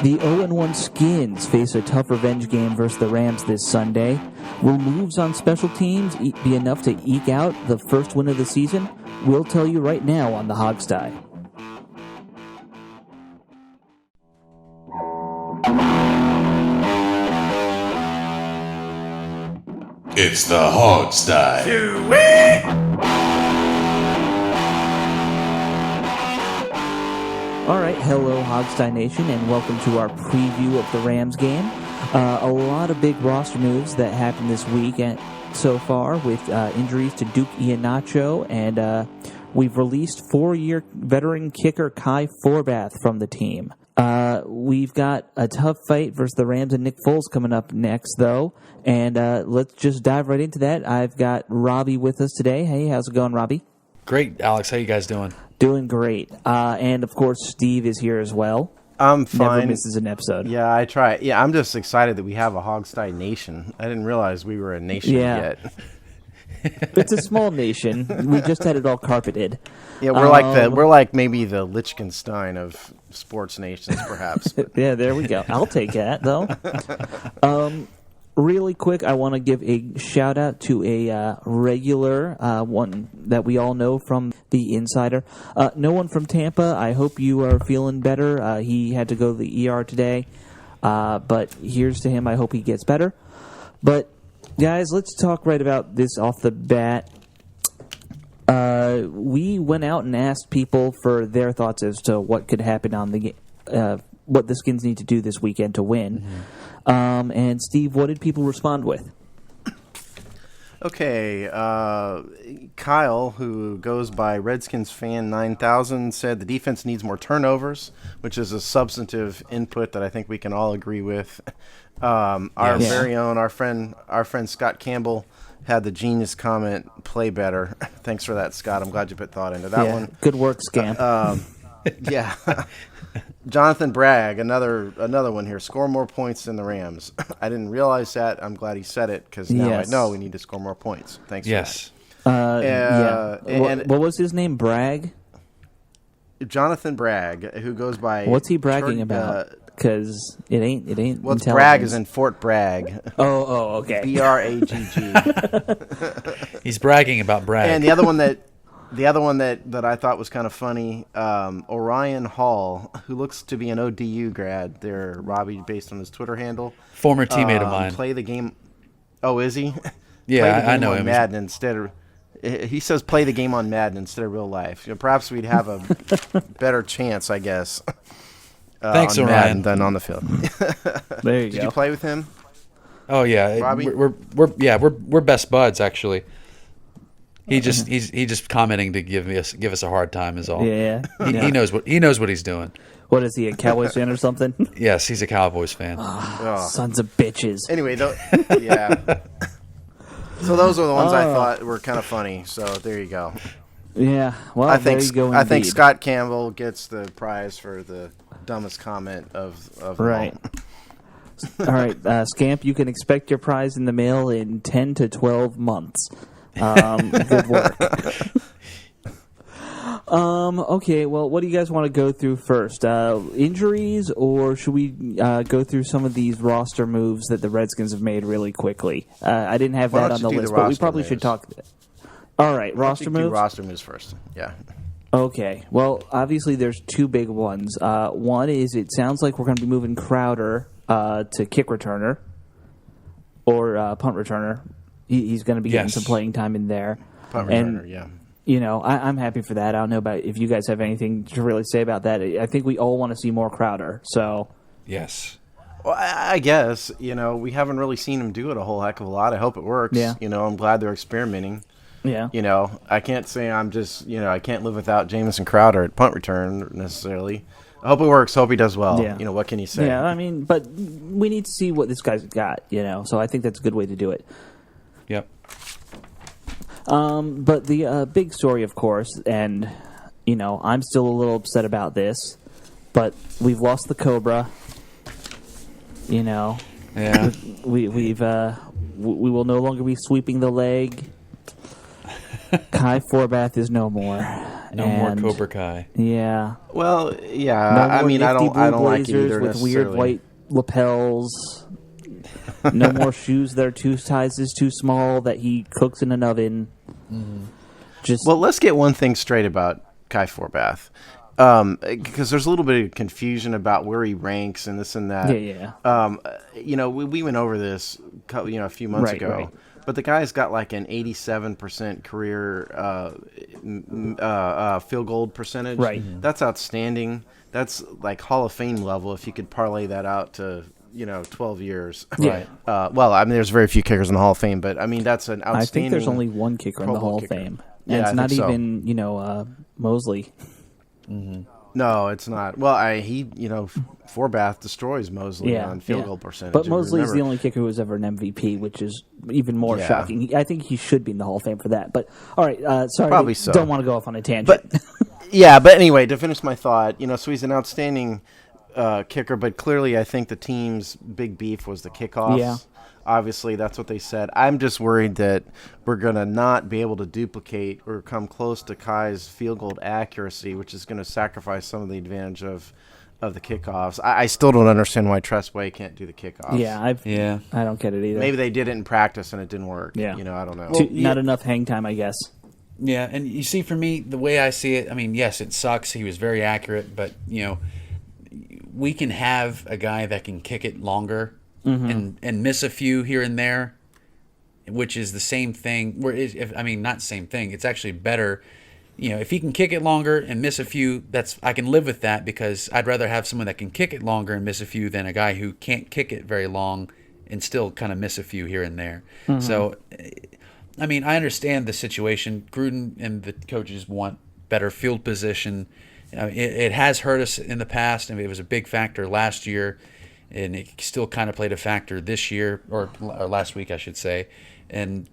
The 0-1 Skins face a tough revenge game versus the Rams this Sunday. Will moves on special teams be enough to eke out the first win of the season? We'll tell you right now on the Hogsty. It's the Hogsty. All right, hello Hogsty Nation, and welcome to our preview of the Rams game. A lot of big roster moves that happened this week so far with injuries to Duke Iheanacho, and we've released 4-year veteran kicker Kai Forbath from the team. We've got a tough fight versus the Rams and Nick Foles coming up next, though, and let's just dive right into that. I've got Robbie with us today. Hey, how's it going, Robbie? Great, Alex. How you guys doing? Doing great. And, of course, Steve is here as well. I'm fine. Never misses an episode. Yeah, I try. Yeah, I'm just excited that we have a Hogsty Nation. I didn't realize we were a nation yet. It's a small nation. We just had it all carpeted. Yeah, we're like maybe the Liechtenstein of sports nations, perhaps. Yeah, there we go. I'll take that, though. Really quick, I want to give a shout-out to a regular one that we all know from the Insider. No one from Tampa. I hope you are feeling better. He had to go to the ER today, but here's to him. I hope he gets better. But, guys, let's talk right about this off the bat. We went out and asked people for their thoughts as to what could happen on the what the Skins need to do this weekend to win. Mm-hmm. And Steve, what did people respond with? Okay, Kyle, who goes by Redskins Fan 9000, said the defense needs more turnovers, which is a substantive input that I think we can all agree with. Our very own, our friend Scott Campbell had the genius comment, "Play better." Thanks for that, Scott. I'm glad you put thought into that one. Good work, Scamp. Yeah. Jonathan Bragg, another one here. Score more points than the Rams. I didn't realize that. I'm glad he said it because now I know we need to score more points. Thanks. Yes. For that. What was his name? Bragg? Jonathan Bragg, who goes by. What's he bragging about? Because it ain't. Well, Bragg is in Fort Bragg. Oh, okay. Bragg. He's bragging about Bragg. And the other one that I thought was kind of funny, Orion Hall, who looks to be an ODU grad there, Robbie, based on his Twitter handle. Former teammate of mine. Play the game. Oh, is he? Yeah, I know on him. Madden instead of. He says play the game on Madden instead of real life. Perhaps we'd have a better chance, I guess. Thanks, on Orion. Madden than on the field. There you go. Did you play with him? Oh yeah, Robbie? We're best buds actually. He's just commenting to give us a hard time is all. Yeah. He knows what he's doing. What is he, a Cowboys fan or something? Yes, he's a Cowboys fan. Sons of bitches. Anyway, yeah. So those are the ones I thought were kind of funny. So there you go. Yeah. Well, there you go. I think Scott Campbell gets the prize for the dumbest comment of right. All right, Scamp, you can expect your prize in the mail in 10 to 12 months. Good work. Okay, well, what do you guys want to go through first? Injuries, or should we go through some of these roster moves that the Redskins have made really quickly? I didn't have that on the list, but we probably should talk. All right, roster moves? Do roster moves first, yeah. Okay, well, obviously there's two big ones. One is it sounds like we're going to be moving Crowder to kick returner or punt returner. He's going to be getting some playing time in there. Punt returner, yeah. You know, I'm happy for that. I don't know about if you guys have anything to really say about that. I think we all want to see more Crowder. So yes. Well, I guess, we haven't really seen him do it a whole heck of a lot. I hope it works. Yeah. I'm glad they're experimenting. Yeah. I can't say I'm just, I can't live without Jamison Crowder at punt return necessarily. I hope it works. Hope he does well. Yeah. What can you say? Yeah, I mean, but we need to see what this guy's got, So I think that's a good way to do it. Yep. But the big story, of course, and, I'm still a little upset about this, but we've lost the Cobra. Yeah. We will no longer be sweeping the leg. Kai Forbath is no more. No more And, Cobra Kai. Yeah. Well, yeah. No I more mean, I nifty don't. blue I don't like it blazers either with weird necessarily. white lapels. No more shoes that are 2 sizes too small that he cooks in an oven. Just Well, let's get one thing straight about Kai Forbath, because there's a little bit of confusion about where he ranks and this and that. yeah. We went over this, a few months Right, ago. right. But the guy's got like an 87% career field goal percentage. Right. That's outstanding. That's like Hall of Fame level if you could parlay that out to 12 years. Yeah. Well, I mean, there's very few kickers in the Hall of Fame, but I mean, that's an outstanding. I think there's only one kicker in Pro the Bowl Hall kicker. of Fame. And Yeah, it's I not think so. even, Mosley. No, it's not. Well, Forbath destroys Mosley on field goal percentage. But And Mosley's the remember- only kicker who was ever an MVP, which is even more Yeah. shocking. I think he should be in the Hall of Fame for that. But, all right, sorry. Probably so. Don't want to go off on a tangent. But but anyway, to finish my thought, so he's an outstanding kicker, but clearly I think the team's big beef was the kickoffs. Yeah. Obviously, that's what they said. I'm just worried that we're going to not be able to duplicate or come close to Kai's field goal accuracy, which is going to sacrifice some of the advantage of the kickoffs. I still don't understand why Tressway can't do the kickoffs. Yeah, I don't get it either. Maybe they did it in practice and it didn't work. Yeah. I don't know. Not enough hang time, I guess. Yeah, and you see, for me, the way I see it, I mean, yes, it sucks. He was very accurate, but we can have a guy that can kick it longer and miss a few here and there, which is the same thing. Not same thing. It's actually better. If he can kick it longer and miss a few, I can live with that, because I'd rather have someone that can kick it longer and miss a few than a guy who can't kick it very long and still kind of miss a few here and there. So, I mean, I understand the situation. Gruden and the coaches want better field position. It has hurt us in the past. I mean, it was a big factor last year, and it still kind of played a factor this year, or last week, I should say. And,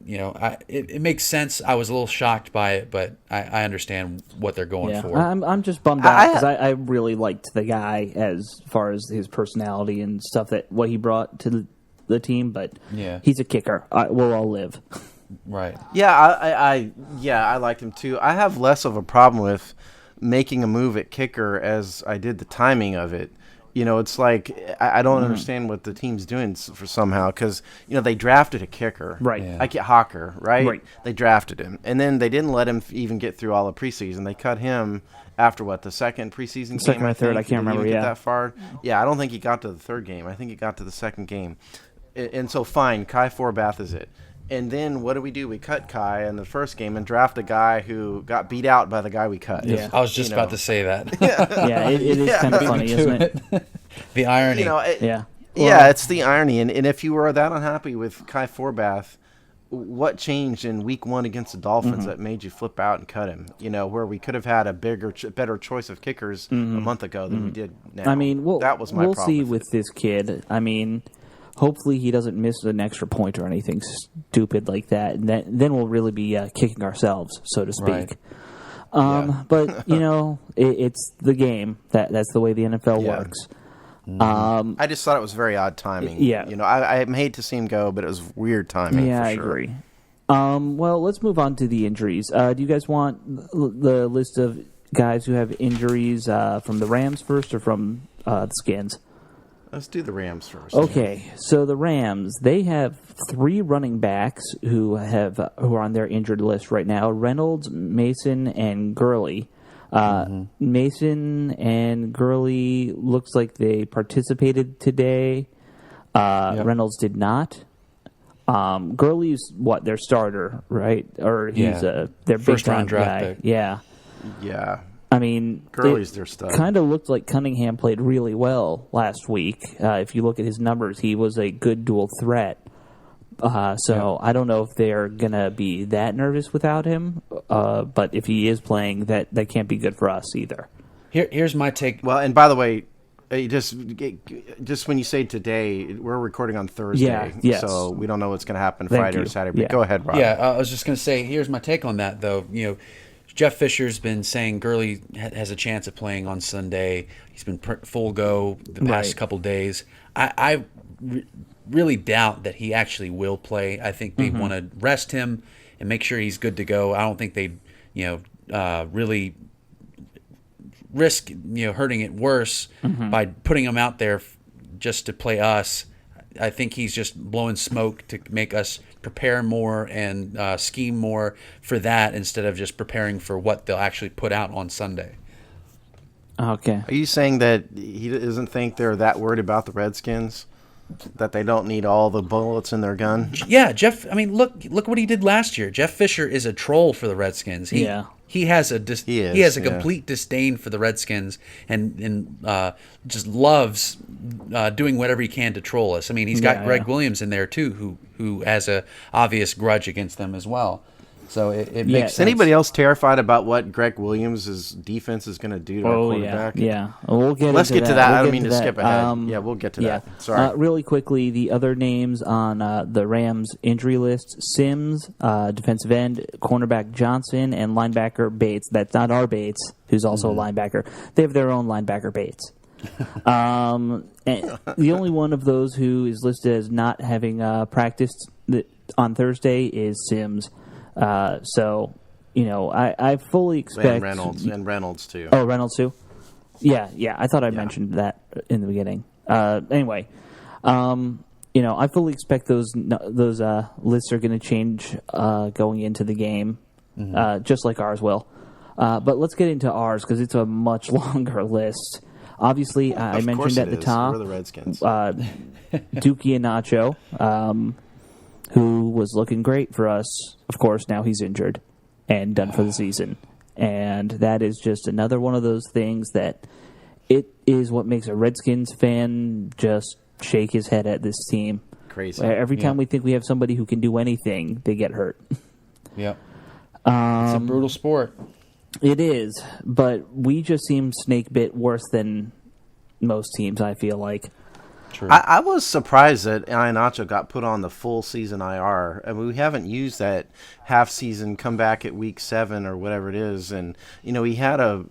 it makes sense. I was a little shocked by it, but I understand what they're going for. I'm just bummed out because I really liked the guy as far as his personality and stuff, what he brought to the team, but he's a kicker. We'll all live. Right. Yeah, I liked him too. I have less of a problem with making a move at kicker as I did the timing of it. It's like I don't understand what the team's doing for somehow, because they drafted a kicker, Right? Yeah. Like Hawker, right? Right. They drafted him, and then they didn't let him even get through all the preseason. They cut him after the second preseason Second game, or third, think? I can't He didn't remember, even get yeah. that far. Yeah, I don't think he got to the third game. I think he got to the second game, and so fine. Kai Forbath is it. And then what do? We cut Kai in the first game and draft a guy who got beat out by the guy we cut. Yeah. I was just about to say that. Yeah, it is kind of funny, isn't it? The irony. Yeah. Yeah, it's the irony. And if you were that unhappy with Kai Forbath, what changed in week 1 against the Dolphins that made you flip out and cut him? Where we could have had a better choice of kickers a month ago than we did now. I mean, that was my we'll problem see with this kid. I mean, hopefully he doesn't miss an extra point or anything stupid like that, and then we'll really be kicking ourselves, so to speak. Right. But it's the game. That's the way the NFL works. I just thought it was very odd timing. Yeah. I hate to see him go, but it was weird timing. Yeah, for I sure. agree. Well, let's move on to the injuries. Do you guys want the list of guys who have injuries from the Rams first or from the Skins? Let's do the Rams first. Okay, so the Rams, they have 3 running backs who are on their injured list right now: Reynolds, Mason, and Gurley. Mason and Gurley looks like they participated today. Reynolds did not. Gurley's their starter, right? Or he's their First big-time round draft guy. pick. Yeah. Yeah. I mean, Gurley's their stud. Kind of looked like Cunningham played really well last week. If you look at his numbers, he was a good dual threat. So I don't know if they're going to be that nervous without him. But if he is playing, that can't be good for us either. Here's my take. Well, and by the way, just when you say today, we're recording on Thursday. Yeah, yes. So we don't know what's going to happen Thank Friday you. or Saturday. But Yeah. go ahead, Rob. Yeah, I was just going to say, here's my take on that, though. Jeff Fisher's been saying Gurley has a chance of playing on Sunday. He's been full go the past couple days. I really doubt that he actually will play. I think they want to rest him and make sure he's good to go. I don't think they'd really risk hurting it worse by putting him out there just to play us. I think he's just blowing smoke to make us prepare more and scheme more for that instead of just preparing for what they'll actually put out on Sunday. Okay. Are you saying that he doesn't think they're that worried about the Redskins? That they don't need all the bullets in their gun? Yeah, Jeff. I mean, look what he did last year. Jeff Fisher is a troll for the Redskins. He has a complete disdain for the Redskins and just loves doing whatever he can to troll us. I mean, he's got Greg Williams in there too, who has a obvious grudge against them as well. So it makes sense. Is anybody else terrified about what Greg Williams' defense is going to do to our quarterback? Yeah. Let's get to that. I don't mean to skip ahead. We'll get to that. Sorry. Really quickly, the other names on the Rams injury list: Sims, defensive end, cornerback Johnson, and linebacker Bates. That's not our Bates, who's also a linebacker. They have their own linebacker Bates. And the only one of those who is listed as not having practiced on Thursday is Sims. I fully expect... And Reynolds, too. Oh, Reynolds, too? Yeah, I thought I mentioned that in the beginning. Anyway, I fully expect those lists are going to change going into the game, just like ours will. But let's get into ours, because it's a much longer list. Obviously, I mentioned at the top... We're the Redskins. Dookie Inacho, who was looking great for us. Of course, now he's injured and done for the season. And that is just another one of those things that it is what makes a Redskins fan just shake his head at this team. Crazy. Every time we think we have somebody who can do anything, they get hurt. Yep. It's a brutal sport. It is, but we just seem snake bit worse than most teams, I feel like. True. I was surprised that Iheanacho got put on the full season IR. I mean, we haven't used that half season come back at week 7 or whatever it is, and he had a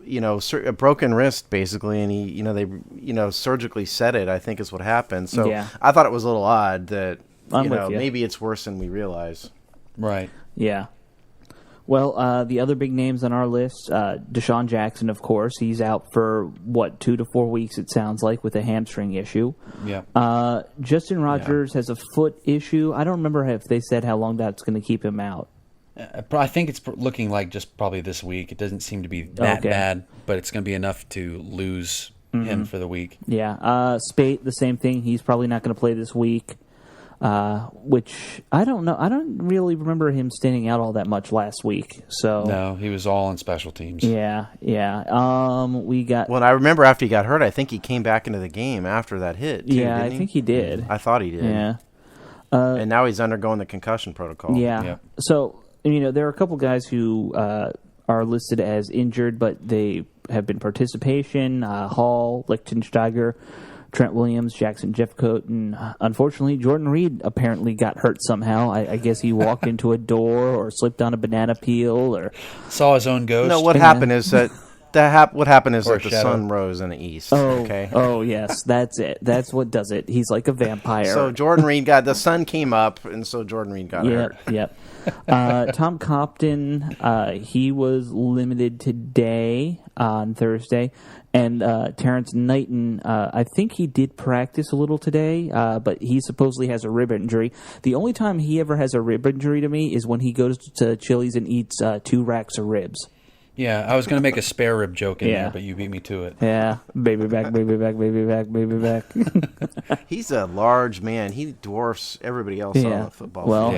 broken wrist basically, and they surgically set it. I think is what happened. So I thought it was a little odd that maybe it's worse than we realize. Right. Yeah. Well, the other big names on our list, Deshaun Jackson, of course. He's out for, 2 to 4 weeks, it sounds like, with a hamstring issue. Yeah. Justin Rogers has a foot issue. I don't remember if they said how long that's going to keep him out. I think it's looking like just probably this week. It doesn't seem to be that bad, but it's going to be enough to lose him for the week. Yeah. Spate, the same thing. He's probably not going to play this week. Which I don't know. I don't really remember him standing out all that much last week. So no, he was all on special teams. Yeah. We got. Well, I remember after he got hurt, I think he came back into the game after that hit. Too, I think he did. I thought he did. Yeah. And now he's undergoing the concussion protocol. Yeah. Yep. So there are a couple guys who are listed as injured, but they have been participation. Hall, Lichtensteiger, Trent Williams, Jackson Jeffcoat, and unfortunately, Jordan Reed apparently got hurt somehow. I guess he walked into a door or slipped on a banana peel or saw his own ghost. No, what happened is that the shadow. sun rose in the east. Oh, okay. Oh, yes, that's it. That's what does it. He's like a vampire. So Jordan Reed the sun came up, and so Jordan Reed got hurt. Yep. Tom Compton, he was limited today on Thursday. And Terrence Knighton, I think he did practice a little today, but he supposedly has a rib injury. The only time he ever has a rib injury to me is when he goes to Chili's and eats 2 racks of ribs. Yeah, I was going to make a spare rib joke in there, but you beat me to it. Yeah, baby back, baby back, baby back, baby back. He's a large man. He dwarfs everybody else on the football field. Well,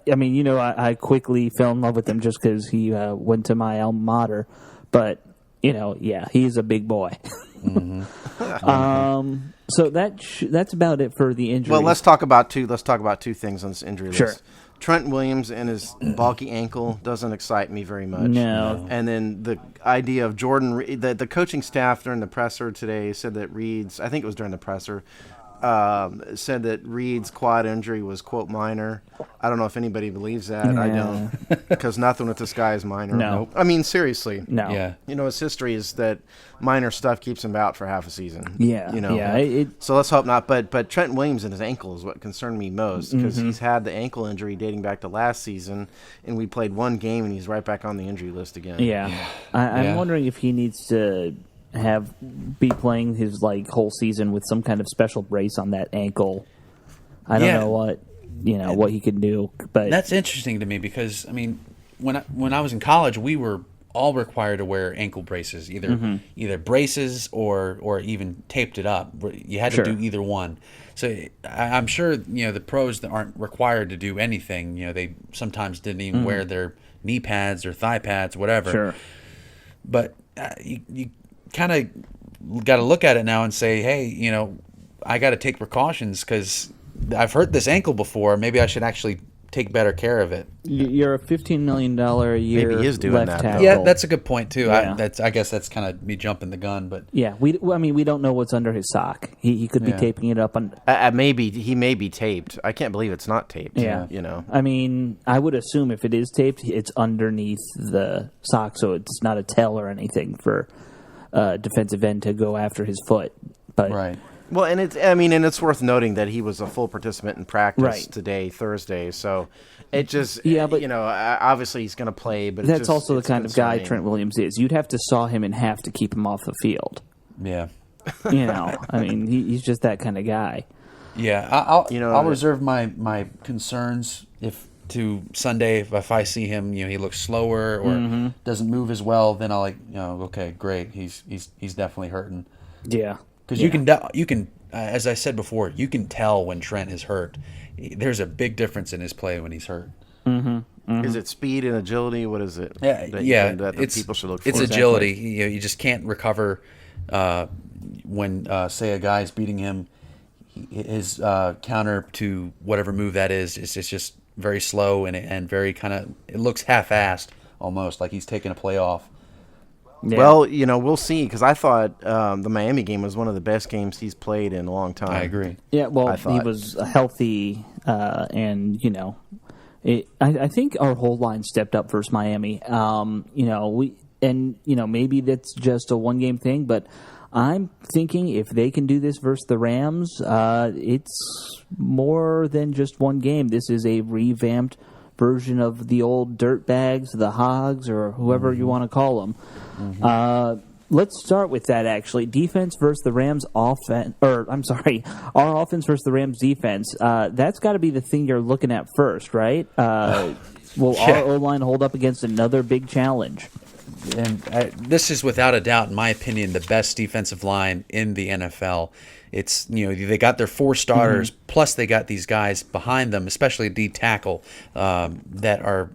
and I quickly fell in love with him just because he went to my alma mater, but he's a big boy. Mm-hmm. So that's about it for the injuries. Well, let's talk about two things on this injury Sure. list. Trent Williams and his bulky ankle doesn't excite me very much. No. And then the idea of Jordan, the coaching staff during the presser today said that Reed's, I think it was during the presser, said that Reed's quad injury was, quote, minor. I don't know if anybody believes that. I Yeah. don't. Because nothing with this guy is minor. No. Nope. I mean, seriously. No. Yeah. You know, his history is that minor stuff keeps him out for half a season. Yeah. You know. Yeah. So let's hope not. But Trent Williams and his ankle is what concerned me most, because he's had the ankle injury dating back to last season, and we played one game, and he's right back on the injury list again. Yeah. I'm Yeah. wondering if he needs to be playing his whole season with some kind of special brace on that ankle. I don't Yeah. know what he can do, but That's interesting to me because, I mean, when I was in college, we were all required to wear ankle braces, either braces or even taped it up. You had to Sure. do either one. So I'm sure the pros that aren't required to do anything. They sometimes didn't even wear their knee pads or thigh pads, whatever. sure. But you kind of got to look at it now and say, hey, I got to take precautions because I've hurt this ankle before. Maybe I should actually take better care of it. You're a $15 million a year Maybe he is doing left that, though. tackle. Yeah, that's a good point too. Yeah. I guess that's kind of me jumping the gun, but Yeah, we don't know what's under his sock. He could be Yeah. taping it up on. Maybe he may be taped. I can't believe it's not taped. Yeah, You know. I mean, I would assume if it is taped, it's underneath the sock, so it's not a tell or anything for defensive end to go after his foot. But right. Well, and it's worth noting that he was a full participant in practice Right. today, Thursday. So it just, Yeah, but- obviously he's going to play, but that's it's also the it's kind of guy concerning. Trent Williams is. You'd have to saw him in half to keep him off the field. Yeah. I mean, he's just that kind of guy. Yeah, I'll that- reserve my concerns to Sunday if I see him, he looks slower or doesn't move as well, then I'll okay, great, he's definitely hurting. Yeah, Because you can, as I said before, you can tell when Trent is hurt. There's a big difference in his play when he's hurt. Is it speed and agility? What is it? Yeah, That it's people should look for. It's agility. You just can't recover when say a guy's beating him. His counter to whatever move that is, it's just very slow and very kind of. It looks half-assed almost, like he's taking a play off. Yeah. Well, we'll see, because I thought the Miami game was one of the best games he's played in a long time. I agree. Yeah, well, I he thought. was healthy, and I think our whole line stepped up versus Miami. Maybe that's just a one-game thing, but I'm thinking if they can do this versus the Rams, it's more than just one game. This is a revamped version of the old dirtbags, the Hogs, or whoever you want to call them. Let's start with that, actually. Defense versus the Rams offense, our offense versus the Rams defense. That's got to be the thing you're looking at first, right? Will our O-line hold up against another big challenge? And this is without a doubt, in my opinion, the best defensive line in the NFL. It's they got their 4 starters, plus they got these guys behind them, especially D tackle, that are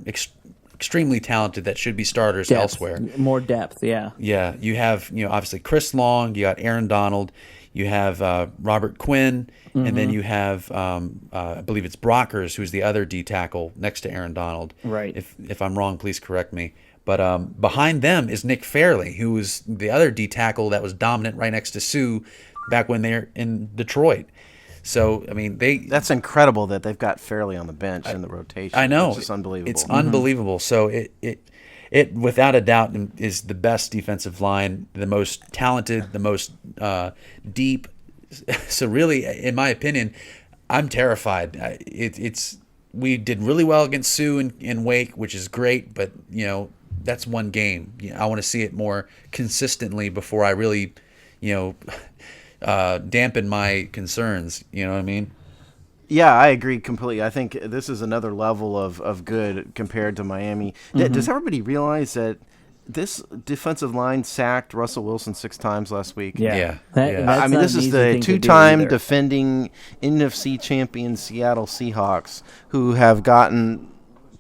extremely talented that should be starters elsewhere. More depth, yeah. Yeah, you have obviously Chris Long, you got Aaron Donald, you have Robert Quinn, and then you have I believe it's Brockers, who's the other D tackle next to Aaron Donald. Right. If I'm wrong, please correct me. But behind them is Nick Fairley, who was the other D tackle that was dominant right next to Sue back when they're in Detroit. So I mean, That's incredible that they've got Fairley on the bench in the rotation. I know It's just unbelievable. It's unbelievable. So it without a doubt is the best defensive line, the most talented, the most deep. So really, in my opinion, I'm terrified. We did really well against Sioux and Wake, which is great, but that's one game. I want to see it more consistently before I really, dampen my concerns. You know what I mean? Yeah, I agree completely. I think this is another level of good compared to Miami. Does everybody realize that this defensive line sacked Russell Wilson 6 times last week? Yeah. That's not this an is easy the thing to do 2-time either. defending NFC champion Seattle Seahawks, who have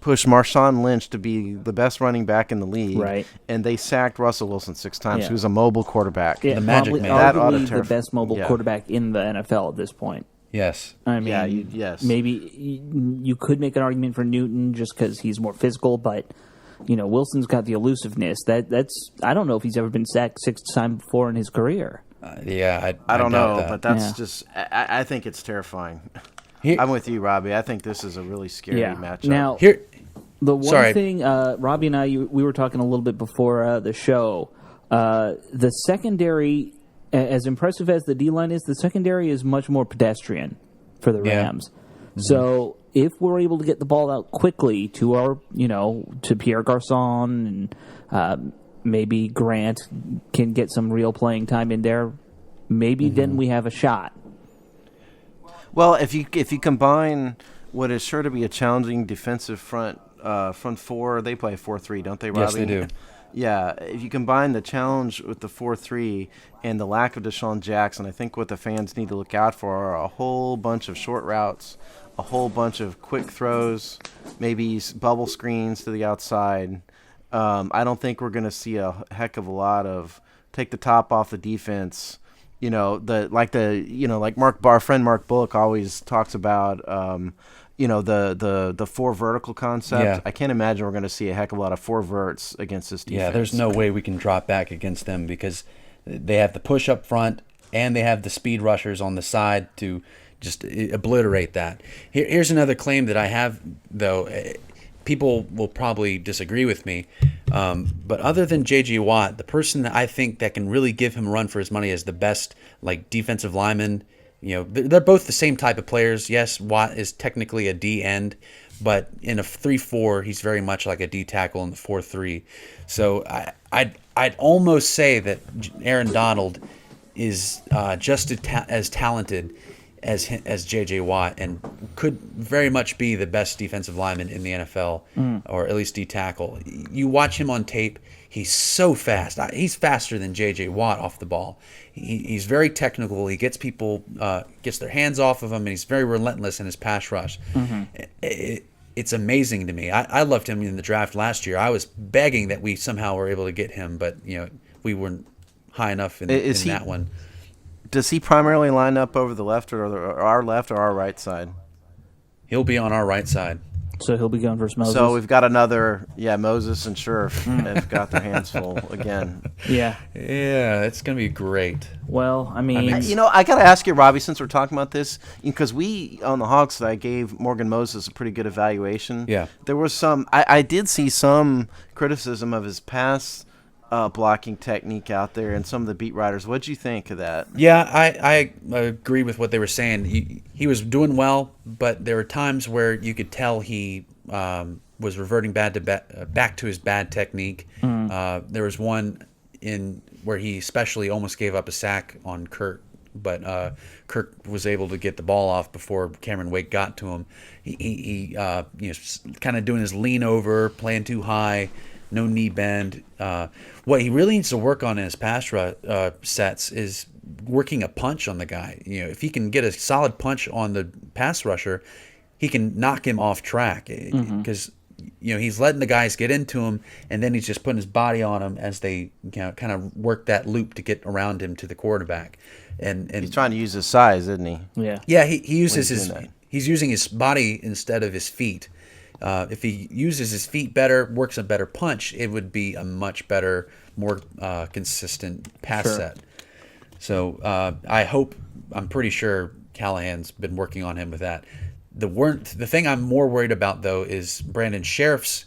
pushed Marshawn Lynch to be the best running back in the league. Right. And they sacked Russell Wilson 6 times, Yeah. who's a mobile quarterback. Yeah, The Magic probably, Man. That ought to arguably the terrify- best mobile yeah. quarterback in the NFL at this point. Yes. I mean, Yeah, yes. maybe you could make an argument for Newton just because he's more physical, but Wilson's got the elusiveness. That's I don't know if he's ever been sacked 6 times before in his career. I don't doubt know, that. but that's Yeah. just. I think it's terrifying. Here- I'm with you, Robbie. I think this is a really scary matchup. Now, Here, the one Sorry. thing, Robbie and I, we were talking a little bit before the show. The secondary, as impressive as the D-line is, the secondary is much more pedestrian for the Yeah. Rams. So if we're able to get the ball out quickly to our, to Pierre Garçon and maybe Grant can get some real playing time in there, maybe then we have a shot. Well, if you combine what is sure to be a challenging defensive front four, they play 4-3, don't they, Robbie? Yes, they do. Yeah, if you combine the challenge with the 4-3 and the lack of Deshaun Jackson, I think what the fans need to look out for are a whole bunch of short routes, a whole bunch of quick throws, maybe bubble screens to the outside. I don't think we're going to see a heck of a lot of take the top off the defense. Like our friend Mark Bullock always talks about, the four vertical concept. Yeah. I can't imagine we're going to see a heck of a lot of four verts against this defense. Yeah, there's no way we can drop back against them because they have the push up front and they have the speed rushers on the side to just obliterate that. Here's another claim that I have, though. People will probably disagree with me, but other than J.J. Watt, the person that I think that can really give him a run for his money is the best defensive lineman. They're both the same type of players. Yes, Watt is technically a D end, but in a 3-4, he's very much like a D tackle in the 4-3. So I'd almost say that Aaron Donald is just as talented as J.J. Watt and could very much be the best defensive lineman in the NFL, or at least D tackle. You watch him on tape, he's so fast. He's faster than J.J. Watt off the ball. He's very technical. He gets people, gets their hands off of him, and he's very relentless in his pass rush. It's amazing to me. I loved him in the draft last year. I was begging that we somehow were able to get him, but we weren't high enough in that one. Does he primarily line up over the left or our left or our right side? He'll be on our right side. So he'll be going versus Moses. So we've got another, Moses and Scherf have got their hands full again. Yeah, it's going to be great. Well, I mean, I got to ask you, Robbie, since we're talking about this, because we on the Hogs side gave Morgan Moses a pretty good evaluation. Yeah. There was some, I did see some criticism of his pass blocking technique out there and some of the beat writers. What'd you think of that? Yeah, I agree with what they were saying. He was doing well, but there were times where you could tell he was reverting back to his bad technique. There was one in where he especially almost gave up a sack on Kirk, but Kirk was able to get the ball off before Cameron Wake got to him. He kind of doing his lean over, playing too high, no knee bend. What he really needs to work on in his pass sets is working a punch on the guy. If he can get a solid punch on the pass rusher, he can knock him off track. Because he's letting the guys get into him, and then he's just putting his body on him as they kind of work that loop to get around him to the quarterback. And he's trying to use his size, isn't he? Yeah. He uses he's using his body instead of his feet. If he uses his feet better, works a better punch, it would be a much better, more consistent pass set. So I'm pretty sure Callahan's been working on him with that. The thing I'm more worried about, though, is Brandon Sheriff's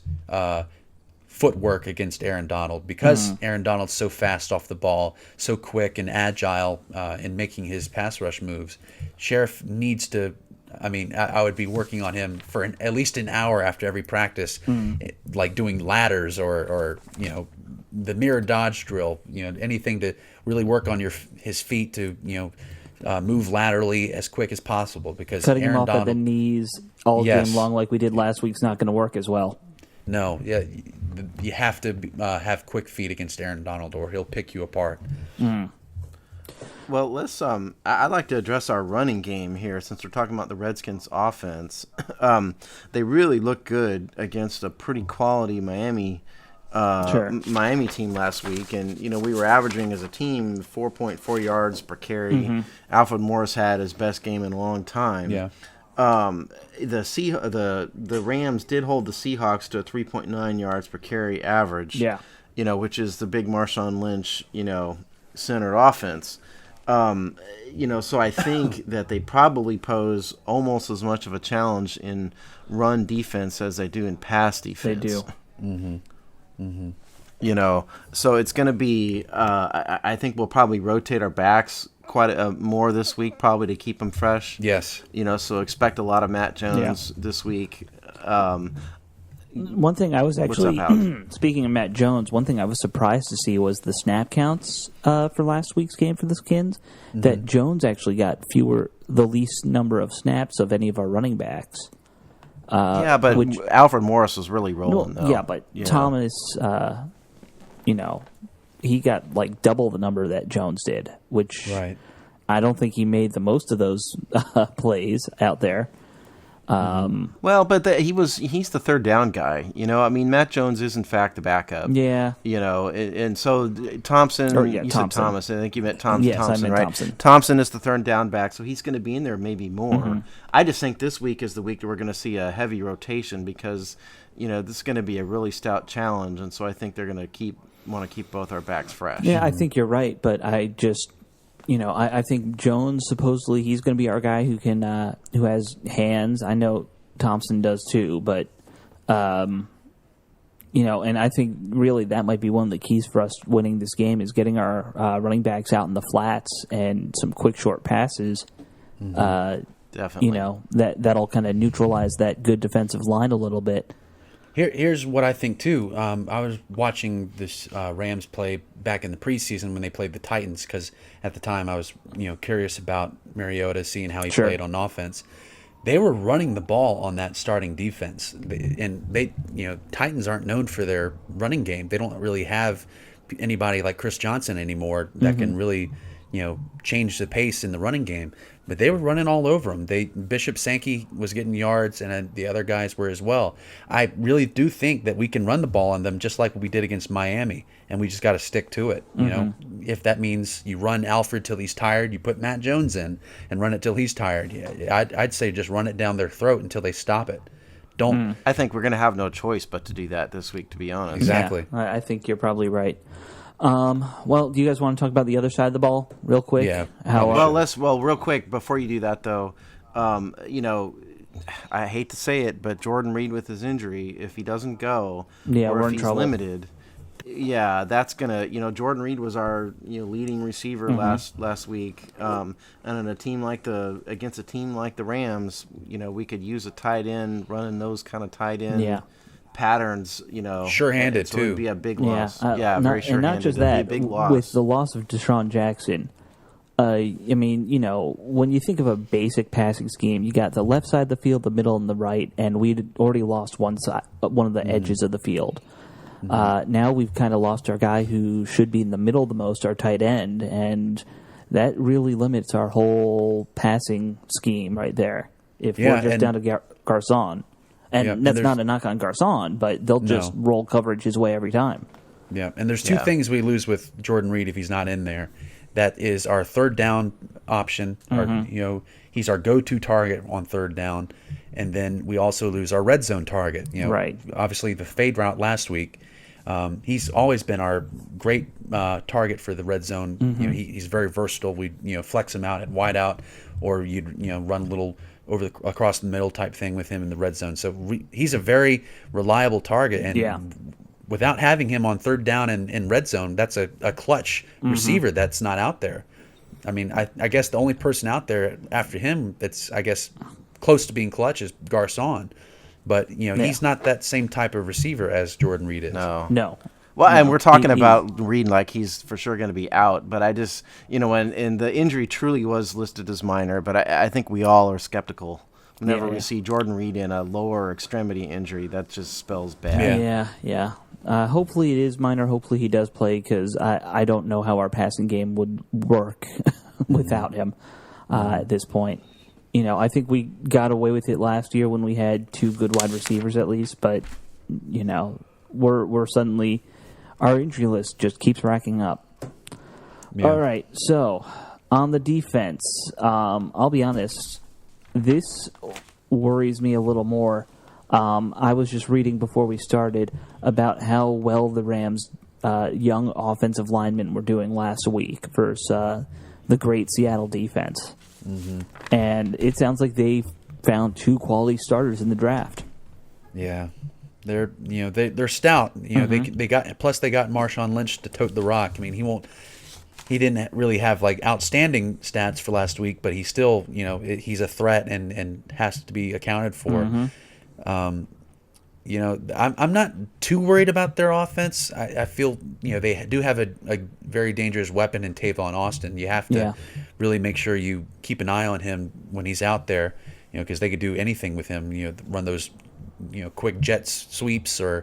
footwork against Aaron Donald, because Aaron Donald's so fast off the ball, so quick and agile in making his pass rush moves. Sheriff needs to. I would be working on him for at least an hour after every practice, like doing ladders or the mirror dodge drill. Anything to really work on his feet to move laterally as quick as possible, because cutting Aaron him off Donald, at the knees all game long like we did last week's not going to work as well. No, you have to have quick feet against Aaron Donald, or he'll pick you apart. Well, let's. I'd like to address our running game here, since we're talking about the Redskins' offense. They really look good against a pretty quality Miami team last week, and we were averaging as a team 4.4 yards per carry. Alfred Morris had his best game in a long time. Yeah. The Rams did hold the Seahawks to a 3.9 yards per carry average. Yeah. Which is the big Marshawn Lynch centered offense. So I think that they probably pose almost as much of a challenge in run defense as they do in pass defense. They do. So it's going to be. I think we'll probably rotate our backs quite more this week, probably to keep them fresh. Yes. So expect a lot of Matt Jones this week. One thing I was actually, speaking of Matt Jones, one thing I was surprised to see was the snap counts for last week's game for the Skins, that Jones actually got the least number of snaps of any of our running backs. But Alfred Morris was really rolling, though. Yeah, but Thomas, he got like double the number that Jones did, which I don't think he made the most of those plays out there. But he's the third down guy. Matt Jones is in fact the backup. Yeah. And so Thompson. You said Thomas. I think you meant Thompson. Yes, Thompson, I meant right? Thompson. Thompson is the third down back, so he's going to be in there maybe more. I just think this week is the week that we're going to see a heavy rotation because this is going to be a really stout challenge, and so I think they're going to want to keep both our backs fresh. Yeah, I think you're right, but I just. I think Jones, supposedly he's going to be our guy who has hands. I know Thompson does too, but and I think really that might be one of the keys for us winning this game is getting our running backs out in the flats and some quick short passes. Definitely. That'll kind of neutralize that good defensive line a little bit. Here's what I think too. I was watching this Rams play back in the preseason when they played the Titans because at the time I was curious about Mariota, seeing how he played on offense. They were running the ball on that starting defense, and Titans aren't known for their running game. They don't really have anybody like Chris Johnson anymore that can really change the pace in the running game. But they were running all over them. Bishop Sankey was getting yards, and the other guys were as well. I really do think that we can run the ball on them just like we did against Miami, and we just got to stick to it. If that means you run Alfred till he's tired, you put Matt Jones in and run it till he's tired. I'd say just run it down their throat until they stop it. Don't. I think we're going to have no choice but to do that this week, to be honest. Exactly. Yeah, I think you're probably right. Well, do you guys want to talk about the other side of the ball real quick? Yeah. Real quick before you do that though, I hate to say it, but Jordan Reed with his injury, if he doesn't go, or if he's limited, that's gonna. Jordan Reed was our leading receiver last week, and in against a team like the Rams, we could use a tight end running those kind of tight end. Patterns, sure-handed so too. It would be a big loss. Very sure-handed. And not just that, big loss. With the loss of Deshaun Jackson, when you think of a basic passing scheme, you got the left side of the field, the middle, and the right, and we'd already lost one of the edges of the field. Now we've kind of lost our guy who should be in the middle the most, our tight end, and that really limits our whole passing scheme right there. If we're just down to Garcon. And that's not a knock on Garcon, but they'll just roll coverage his way every time. Yeah, and there's two things we lose with Jordan Reed if he's not in there. That is our third down option. He's our go-to target on third down. And then we also lose our red zone target. Right. Obviously, the fade route last week, he's always been our great target for the red zone. He's very versatile. We flex him out at wide out, or you'd run a little across the middle type thing with him in the red zone. So he's a very reliable target, and without having him on third down and red zone, that's a clutch receiver that's not out there. I mean, I guess the only person out there after him that's, I guess, close to being clutch is Garcon. But, he's not that same type of receiver as Jordan Reed is. No. Well, and we're talking about Reed like he's for sure going to be out. But I just, and the injury truly was listed as minor, but I think we all are skeptical whenever we see Jordan Reed in a lower extremity injury. That just spells bad. Yeah. Hopefully it is minor. Hopefully he does play because I don't know how our passing game would work without him at this point. I think we got away with it last year when we had two good wide receivers at least, but, we're suddenly... Our injury list just keeps racking up. Yeah. All right, so on the defense, I'll be honest, this worries me a little more. I was just reading before we started about how well the Rams' young offensive linemen were doing last week versus the great Seattle defense. And it sounds like they found 2 quality starters in the draft. Yeah, they're stout. They got Marshawn Lynch to tote the rock. I mean, he didn't really have like outstanding stats for last week, but he's still he's a threat and has to be accounted for. I'm not too worried about their offense. I feel they do have a very dangerous weapon in Tavon Austin. You have to really make sure you keep an eye on him when he's out there, because they could do anything with him. Run those quick jet sweeps or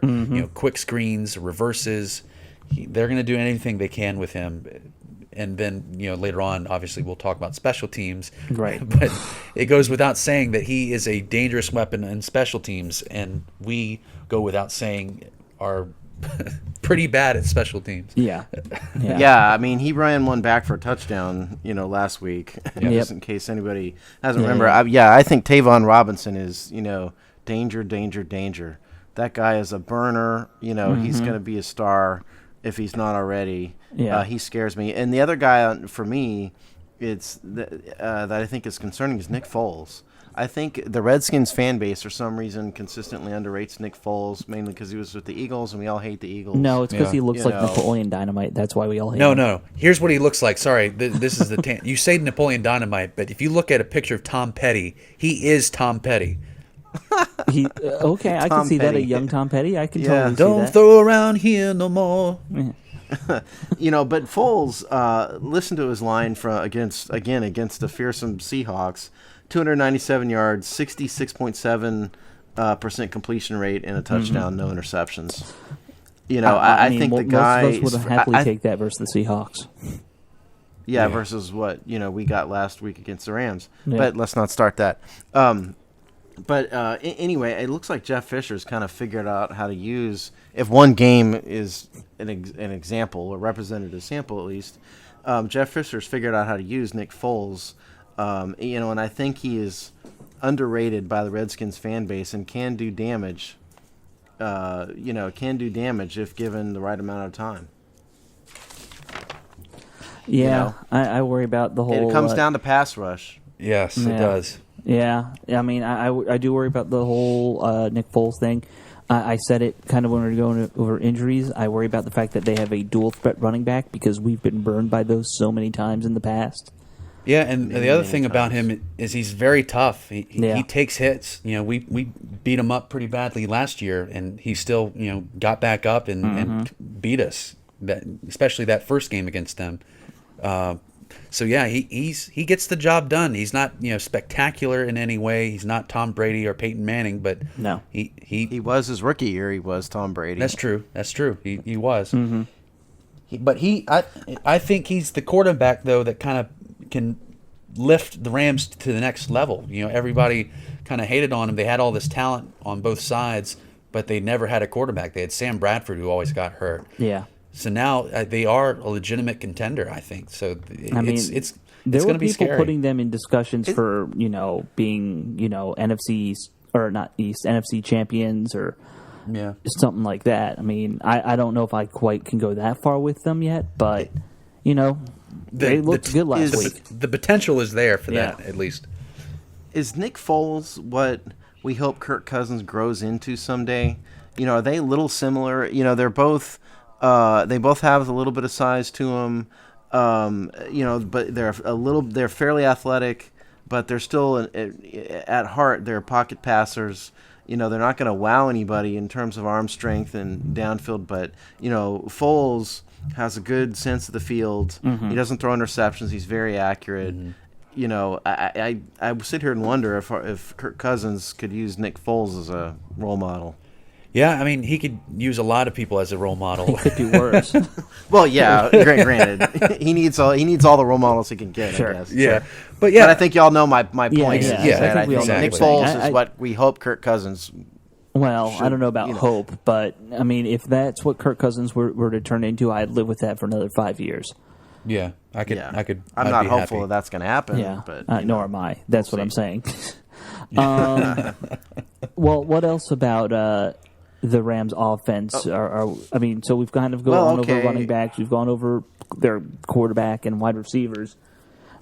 quick screens, reverses. They're going to do anything they can with him. And then, later on, obviously, we'll talk about special teams. Right. But it goes without saying that he is a dangerous weapon in special teams, and we go without saying are pretty bad at special teams. Yeah. Yeah, I mean, he ran one back for a touchdown, just Yep. in case anybody doesn't remember. I think Tavon Robinson is, danger, danger, danger. That guy is a burner. He's going to be a star if he's not already. Yeah. He scares me. And the other guy, for me, that I think is concerning is Nick Foles. I think the Redskins fan base, for some reason, consistently underrates Nick Foles, mainly because he was with the Eagles, and we all hate the Eagles. No, it's because he looks like Napoleon Dynamite. That's why we all hate him. No. Here's what he looks like. Sorry, this is the you say Napoleon Dynamite, but if you look at a picture of Tom Petty, he is Tom Petty. Okay, I can see that. A young Tom Petty, I can totally see Don't that. throw around here no more. But Foles, listen to his line against the fearsome Seahawks: 297 yards, 66.7% completion rate, and a touchdown, no interceptions. I think the guy most of us would happily take that versus the Seahawks. Yeah, versus what we got last week against the Rams. Yeah. But let's not start that. Anyway, it looks like Jeff Fisher's kind of figured out how to use. If one game is an example, a representative sample at least, Jeff Fisher's figured out how to use Nick Foles. And I think he is underrated by the Redskins fan base and can do damage. Can do damage if given the right amount of time. Yeah, I worry about the whole. It comes down to pass rush. Yes, it does. Yeah, I mean, I do worry about the whole Nick Foles thing. I said it kind of when we were going over injuries. I worry about the fact that they have a dual threat running back because we've been burned by those so many times in the past. Yeah, and the other thing about him is he's very tough. He takes hits. We beat him up pretty badly last year, and he still got back up and beat us. Especially that first game against them. So yeah, he gets the job done. He's not spectacular in any way. He's not Tom Brady or Peyton Manning, but no, he was his rookie year. He was Tom Brady. That's true. He was. I think he's the quarterback though that kind of can lift the Rams to the next level. Everybody kind of hated on him. They had all this talent on both sides, but they never had a quarterback. They had Sam Bradford who always got hurt. Yeah. So now they are a legitimate contender, I think. So it's going to be scary. There were people putting them in discussions for being NFC or not East NFC champions or something like that. I mean, I don't know if I quite can go that far with them yet, but they looked good last week. The potential is there for that at least. Is Nick Foles what we hope Kirk Cousins grows into someday? Are they a little similar? They're both. They both have a little bit of size to them, but they're fairly athletic, but they're still at heart they're pocket passers. They're not going to wow anybody in terms of arm strength and downfield, but Foles has a good sense of the field. He doesn't throw interceptions. He's very accurate. I sit here and wonder if Kirk Cousins could use Nick Foles as a role model. Yeah, I mean, he could use a lot of people as a role model. He could do worse. Well, yeah, granted, he needs all the role models he can get. Sure. I guess. Yeah, Sure. but I think y'all know my point. I think Nick Foles is what we hope Kirk Cousins. Well, I don't know about hope, but I mean, if that's what Kirk Cousins were to turn into, I'd live with that for another 5 years. Yeah, I could. I'm not hopeful that that's going to happen. Yeah, but nor am I. That's what I'm saying. Well, what else about the Rams' offense? So we've kind of gone over running backs. We've gone over their quarterback and wide receivers.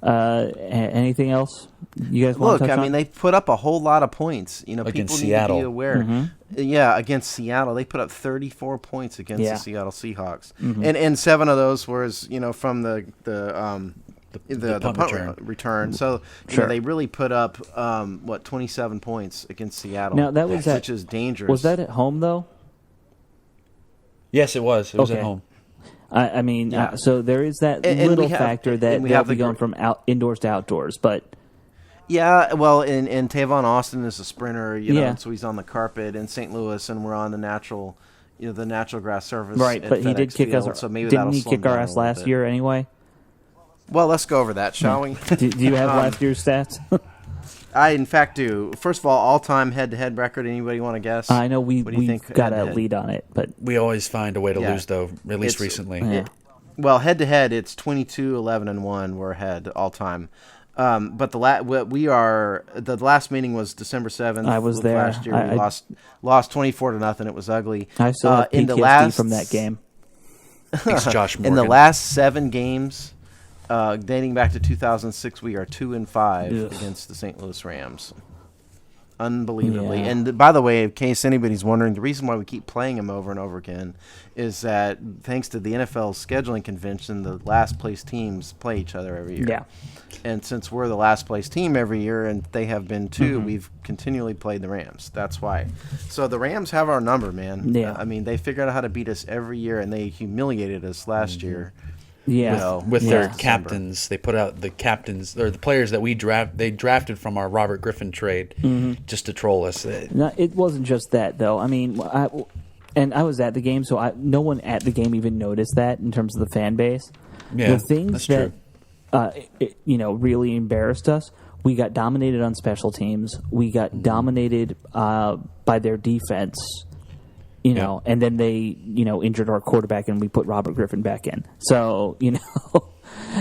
Anything else you guys want Look, to touch I mean, on? they put up a whole lot of points. You know, Against people Seattle. need to be aware. Yeah, against Seattle, they put up 34 points against Yeah. the Seattle Seahawks, and 7 of those was from the punt return. So they really put up 27 points against Seattle. Now, that was which is dangerous. Was that at home though? Yes, it was. It was Okay. at home. I mean, Yeah. so there is that And little we have- factor that and we they'll have be the going from indoors to outdoors, but Yeah, well, and Tavon Austin is a sprinter, Yeah. so he's on the carpet in St. Louis, and we're on the natural grass surface. right. at But he did FedEx kick Field, us. So maybe Didn't that'll he slow kick him our down a ass little last bit. year anyway? Well, let's go over that, shall we? Do you have last year's stats? I, in fact, do. First of all-time head-to-head record. Anybody want to guess? I know What do you we've think got a head-to-head? lead on it, but We always find a way to Yeah. lose, though. At least It's- recently. yeah. Well, head-to-head, it's 22-11-1. We're ahead all-time. But the last meeting was December 7th. I was there. Last year. We I lost 24-0. It was ugly. I still have in PTSD the last from that game. Thanks, Josh Morgan. In the last 7 games, dating back to 2006, we are 2-5 Ugh. against the St. Louis Rams. Unbelievably. Yeah. And by the way, in case anybody's wondering, the reason why we keep playing them over and over again is that thanks to the NFL scheduling convention, the last place teams play each other every year. Yeah. And since we're the last place team every year and they have been too, Mm-hmm. we've continually played the Rams. That's why. So the Rams have our number, man. Yeah. I mean, they figured out how to beat us every year, and they humiliated us last Mm-hmm. year. Yeah. Well, with Yeah. their captains. They put out the captains or the players that they drafted from our Robert Griffin trade just to troll us. No, it wasn't just that, though. I mean, I was at the game, so no one at the game even noticed that in terms of the fan base. Yeah, The things that's that really embarrassed us. We got dominated on special teams. We got dominated by their defense. And then they, injured our quarterback, and we put Robert Griffin back in. So,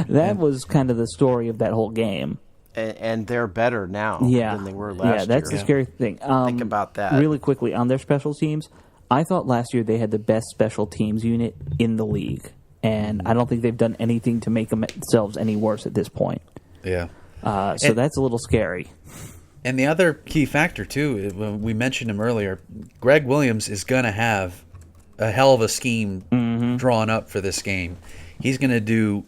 that was kind of the story of that whole game. And they're better now Yeah, than they were last year. Yeah, that's the scary thing. Think about that. Really quickly on their special teams. I thought last year they had the best special teams unit in the league, and I don't think they've done anything to make themselves any worse at this point. Yeah. So that's a little scary. And the other key factor, too, when we mentioned him earlier, Greg Williams is going to have a hell of a scheme drawn up for this game. He's going to do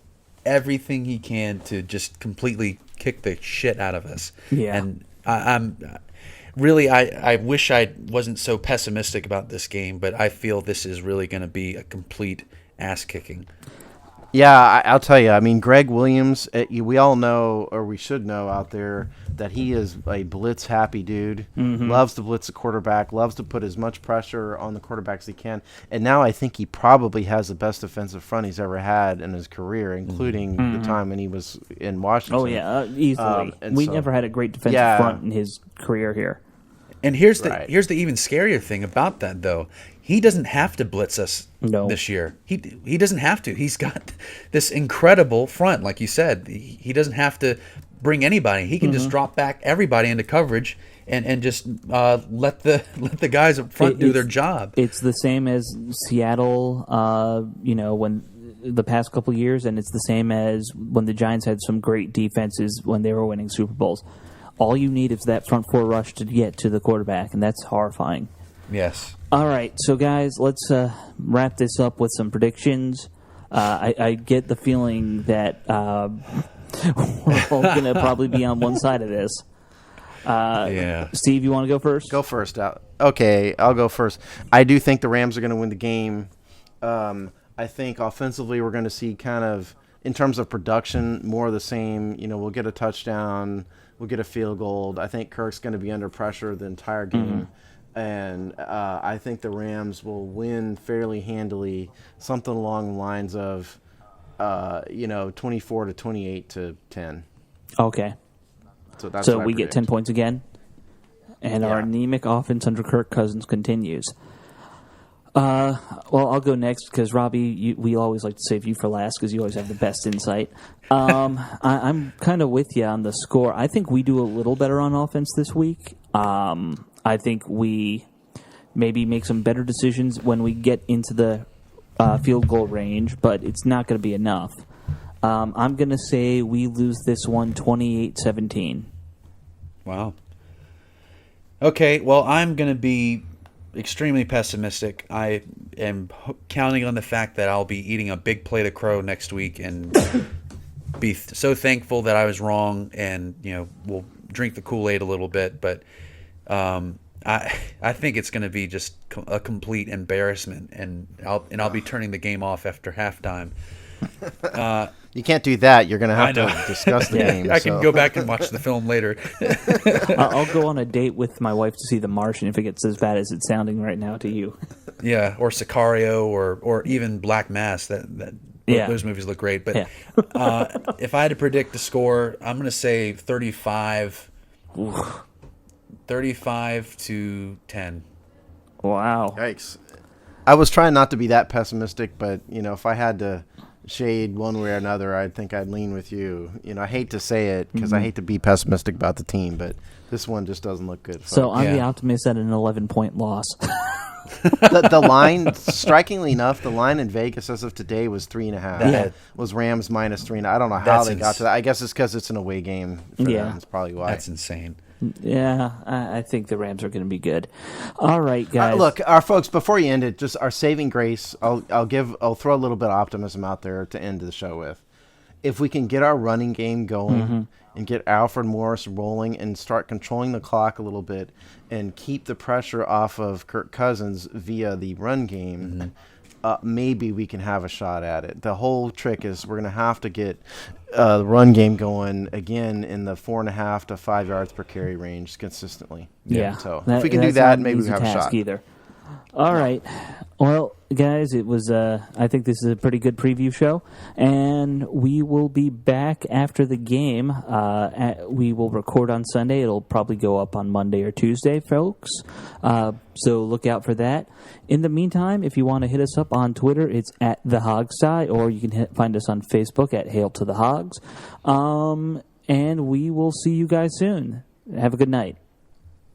everything he can to just completely kick the shit out of us. Yeah. And I wish I wasn't so pessimistic about this game, but I feel this is really going to be a complete ass kicking. Yeah, I'll tell you. I mean, Greg Williams, we all know, or we should know out there, that he is a blitz-happy dude. Loves to blitz the quarterback, loves to put as much pressure on the quarterback as he can. And now I think he probably has the best defensive front he's ever had in his career, including the time when he was in Washington. Oh, yeah, easily. and We so- never had a great defensive Yeah. front in his career here. And here's Right. the even scarier thing about that, though. He doesn't have to blitz us this year. He doesn't have to. He's got this incredible front, like you said. He doesn't have to bring anybody. He can just drop back everybody into coverage and just let the guys up front do their job. It's the same as Seattle, when the past couple of years, and it's the same as when the Giants had some great defenses when they were winning Super Bowls. All you need is that front four rush to get to the quarterback, and that's horrifying. Yes. All right, so guys, let's wrap this up with some predictions. I get the feeling that we're all going to probably be on one side of this. Yeah. Steve, you want to go first? Go first. Okay, I'll go first. I do think the Rams are going to win the game. I think offensively we're going to see kind of, in terms of production, more of the same. We'll get a touchdown. We'll get a field goal. I think Kirk's going to be under pressure the entire game. And I think the Rams will win fairly handily, something along the lines of, 24 to 28 to 10. Okay. So that's So what I we get predict. 10 points again, and our Yeah. anemic offense under Kirk Cousins continues. Well, I'll go next because, Robbie, we always like to save you for last because you always have the best insight. I'm kind of with you on the score. I think we do a little better on offense this week. I think we maybe make some better decisions when we get into the field goal range, but it's not going to be enough. I'm going to say we lose this one 28-17. Wow. Okay, well, I'm going to be extremely pessimistic. I am counting on the fact that I'll be eating a big plate of crow next week and be so thankful that I was wrong, and we'll drink the Kool-Aid a little bit. But I think it's going to be just a complete embarrassment, and I'll be turning the game off after halftime. You can't do that. You're going to have to discuss the game. I can go back and watch the film later. I'll go on a date with my wife to see The Martian if it gets as bad as it's sounding right now to you. Yeah, or Sicario, or even Black Mass. Those movies look great. But if I had to predict the score, I'm going to say 35 to 10. Wow. Yikes. I was trying not to be that pessimistic, but, if I had to shade one way or another, I think I'd lean with you. I hate to say it because I hate to be pessimistic about the team, but this one just doesn't look good. So I'm the optimist at an 11-point loss. The line, strikingly enough, the line in Vegas as of today was 3.5. Was Rams -3. I don't know how they got to that. I guess it's because it's an away game for them. That's probably why. That's insane. Yeah, I think the Rams are going to be good. All right, guys. Look, our folks, before you end it, just our saving grace. I'll throw a little bit of optimism out there to end the show with. If we can get our running game going and get Alfred Morris rolling and start controlling the clock a little bit and keep the pressure off of Kirk Cousins via the run game, maybe we can have a shot at it. The whole trick is we're going to have to get the run game going again in the 4.5 to 5 yards per carry range consistently. Yeah. So if we can do that, maybe we have a shot. Either. All right. Well, guys, it was. I think this is a pretty good preview show, and we will be back after the game. We will record on Sunday. It'll probably go up on Monday or Tuesday, folks. So look out for that. In the meantime, if you want to hit us up on Twitter, it's at the Hogsty, or you can find us on Facebook at Hail to the Hogs. And we will see you guys soon. Have a good night.